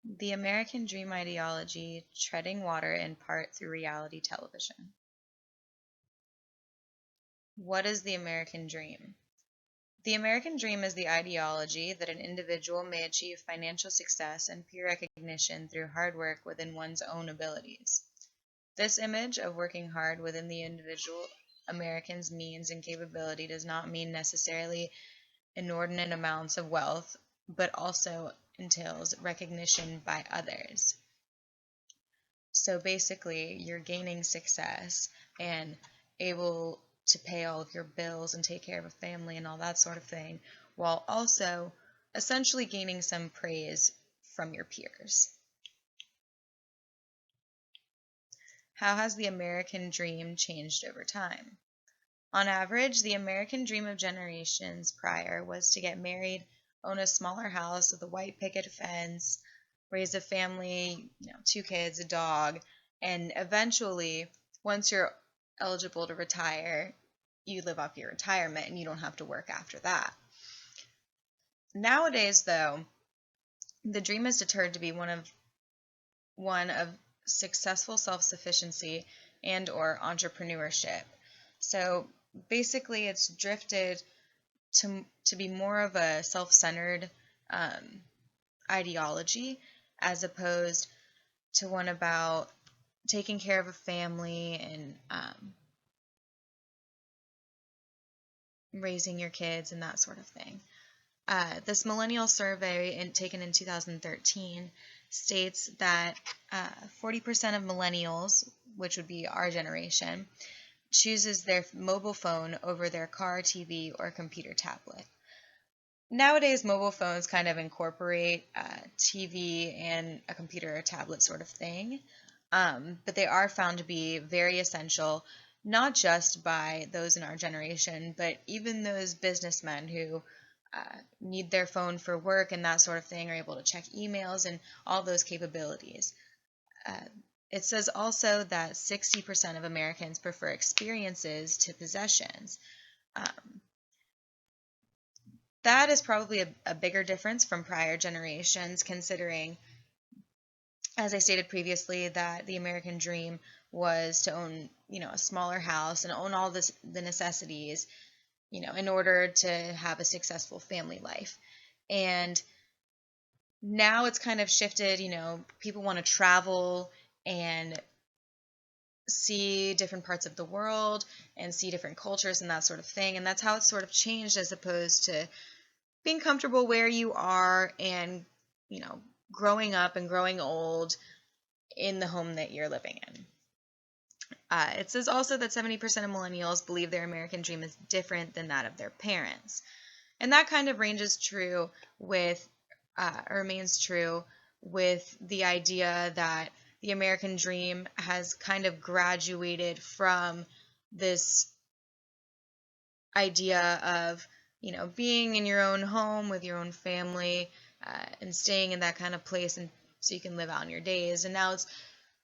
The American Dream ideology, treading water in part through reality television. What is the American Dream? The American Dream is the ideology that an individual may achieve financial success and peer recognition through hard work within one's own abilities. This image of working hard within the individual American's means and capability does not mean necessarily inordinate amounts of wealth, but also entails recognition by others. So basically, you're gaining success and able to pay all of your bills and take care of a family and all that sort of thing, while also essentially gaining some praise from your peers. How has the American dream changed over time? On average, the American dream of generations prior was to get married, own a smaller house with a white picket fence, raise a family, 2 kids, a dog, and eventually, once you're eligible to retire, you live off your retirement and you don't have to work after that. Nowadays, though, the dream is deterred to be one of successful self-sufficiency and or entrepreneurship. So basically, it's drifted to be more of a self-centered ideology as opposed to one about taking care of a family and raising your kids and that sort of thing. This millennial survey taken in 2013 states that 40% of millennials, which would be our generation, chooses their mobile phone over their car, TV, or computer tablet. Nowadays, mobile phones kind of incorporate TV and a computer or tablet sort of thing, but they are found to be very essential, not just by those in our generation, but even those businessmen who need their phone for work and that sort of thing, are able to check emails and all those capabilities. It says also that 60% of Americans prefer experiences to possessions. That is probably a bigger difference from prior generations, considering, as I stated previously, that the American dream was to own, a smaller house and own all the necessities, in order to have a successful family life. And now it's kind of shifted, people want to travel and see different parts of the world and see different cultures and that sort of thing. And that's how it's sort of changed, as opposed to being comfortable where you are and, growing up and growing old in the home that you're living in. It says also that 70% of millennials believe their American dream is different than that of their parents. And that kind of ranges true with, or remains true with the idea that the American dream has kind of graduated from this idea of, being in your own home with your own family and staying in that kind of place, and so you can live out in your days. And now it's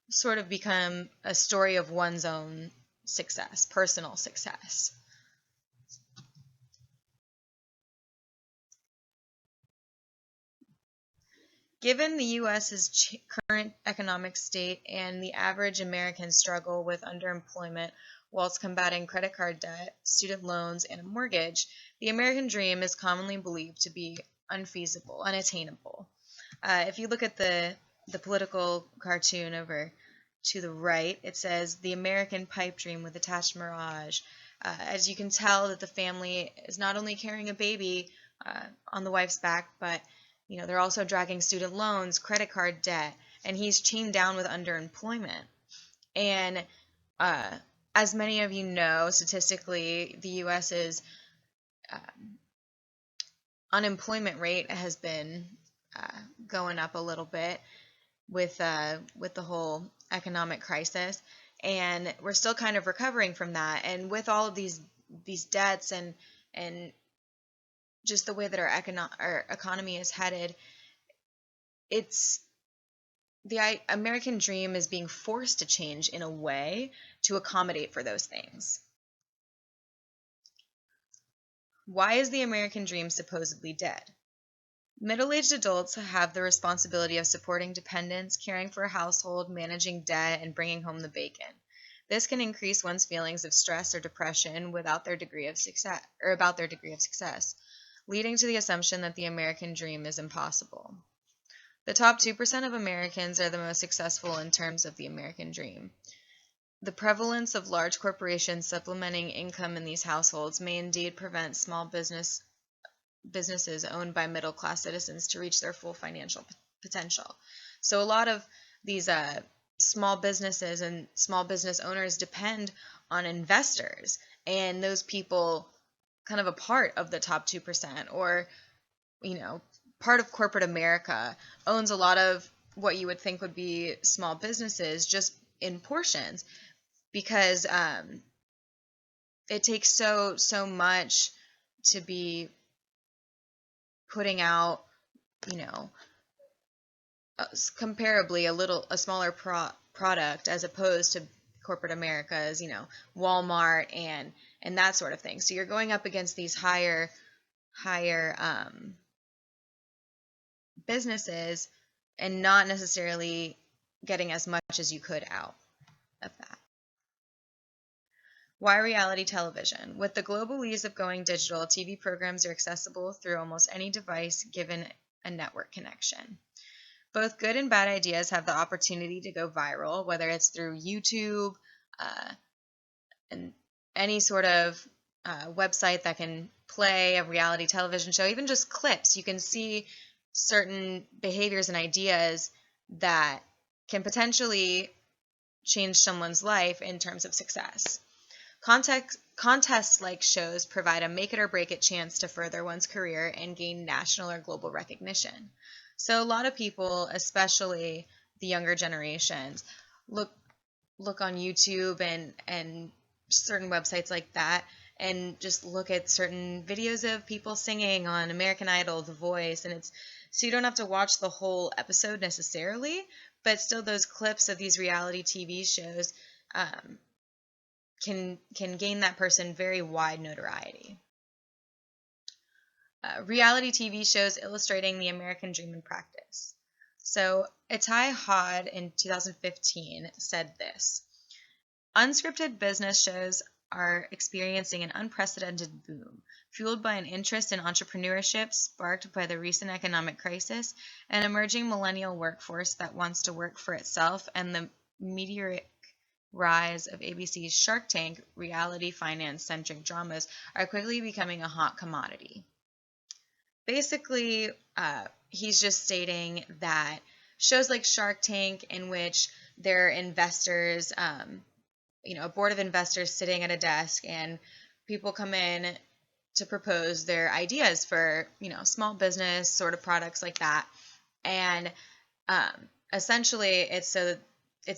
sort of become a story of one's own success, personal success. Given the U.S.'s current economic state and the average American struggle with underemployment whilst combating credit card debt, student loans, and a mortgage, the American dream is commonly believed to be unfeasible, unattainable. If you look at the political cartoon over to the right, it says the American pipe dream with attached mirage. As you can tell, that the family is not only carrying a baby on the wife's back, but they're also dragging student loans, credit card debt, and he's chained down with underemployment. And as many of you know, statistically, the U.S.'s unemployment rate has been going up a little bit with the whole economic crisis, and we're still kind of recovering from that. And with all of these debts and just the way that our economy is headed, it's the American dream is being forced to change in a way to accommodate for those things. Why is the American dream supposedly dead? Middle-aged adults have the responsibility of supporting dependents, caring for a household, managing debt, and bringing home the bacon. This can increase one's feelings of stress or depression without their degree of success or about their degree of success, leading to the assumption that the American dream is impossible. The top 2% of Americans are the most successful in terms of the American dream. The prevalence of large corporations supplementing income in these households may indeed prevent small businesses owned by middle class citizens to reach their full financial potential. So a lot of these small businesses and small business owners depend on investors, and those people kind of a part of the top 2%, or part of corporate America owns a lot of what you would think would be small businesses just in portions, because it takes so much to be putting out, you know, comparably a smaller product as opposed to corporate America's, Walmart and that sort of thing. So you're going up against these higher businesses and not necessarily getting as much as you could out of that. Why reality television? With the global ease of going digital, TV programs are accessible through almost any device given a network connection. Both good and bad ideas have the opportunity to go viral, whether it's through YouTube and any sort of website that can play a reality television show, even just clips. You can see certain behaviors and ideas that can potentially change someone's life in terms of success. Contests like shows provide a make it or break it chance to further one's career and gain national or global recognition. So a lot of people, especially the younger generations, look on YouTube and certain websites like that, and just look at certain videos of people singing on American Idol, The Voice, and it's so you don't have to watch the whole episode necessarily, but still those clips of these reality TV shows can gain that person very wide notoriety. Reality TV shows illustrating the American dream in practice. So Itai Hod in 2015 said this: unscripted business shows are experiencing an unprecedented boom, fueled by an interest in entrepreneurship sparked by the recent economic crisis, an emerging millennial workforce that wants to work for itself, and the meteoric rise of ABC's Shark Tank reality finance-centric dramas are quickly becoming a hot commodity. Basically, he's just stating that shows like Shark Tank, in which there are investors, a board of investors sitting at a desk, and people come in to propose their ideas for, small business sort of products like that. And essentially, it's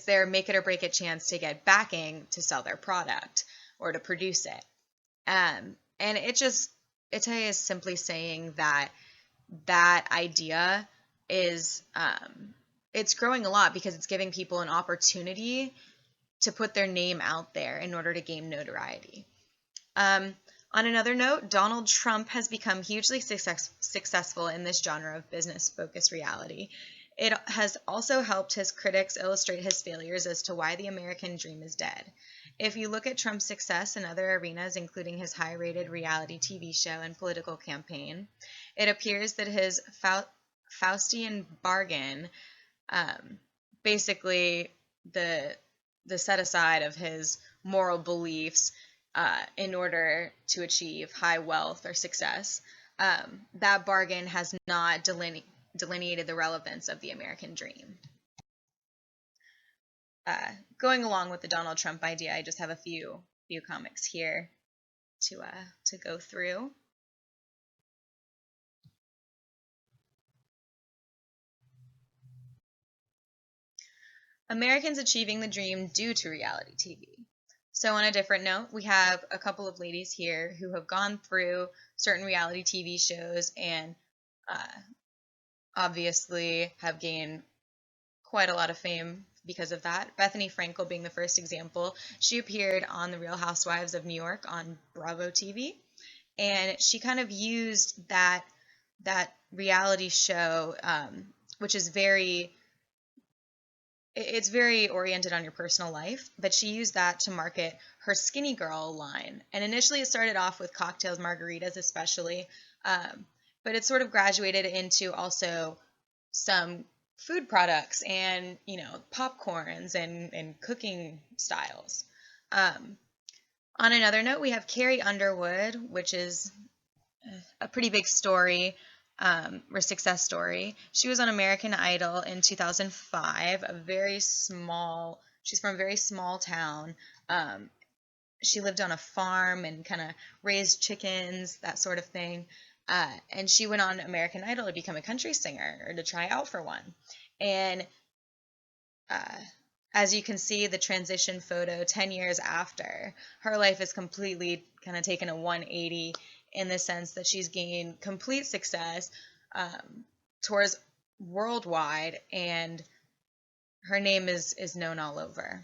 their make it or break it chance to get backing to sell their product or to produce it. And Itai is simply saying that idea is it's growing a lot because it's giving people an opportunity to put their name out there in order to gain notoriety. On another note, Donald Trump has become hugely successful in this genre of business-focused reality. It has also helped his critics illustrate his failures as to why the American dream is dead. If you look at Trump's success in other arenas, including his high-rated reality TV show and political campaign, it appears that his Faustian bargain, basically the set aside of his moral beliefs in order to achieve high wealth or success, that bargain has not delineated the relevance of the American dream. Going along with the Donald Trump idea, I just have a few comics here to go through. Americans achieving the dream due to reality TV. So on a different note, we have a couple of ladies here who have gone through certain reality TV shows and obviously have gained quite a lot of fame because of that. Bethany Frankel being the first example. She appeared on The Real Housewives of New York on Bravo TV, and she kind of used that that reality show, which is it's very oriented on your personal life, but she used that to market her Skinny Girl line. And initially it started off with cocktails, margaritas especially, um, but it sort of graduated into also some food products and, popcorns and cooking styles. Um, on another note, we have Carrie Underwood, which is a pretty big story, or success story. She was on American Idol in 2005. She's from a very small town. Um, she lived on a farm and kind of raised chickens, that sort of thing. And she went on American Idol to become a country singer or to try out for one. And uh, as you can see, the transition photo 10 years after, her life has completely kind of taken a 180 in the sense that she's gained complete success, tours worldwide, and her name is known all over.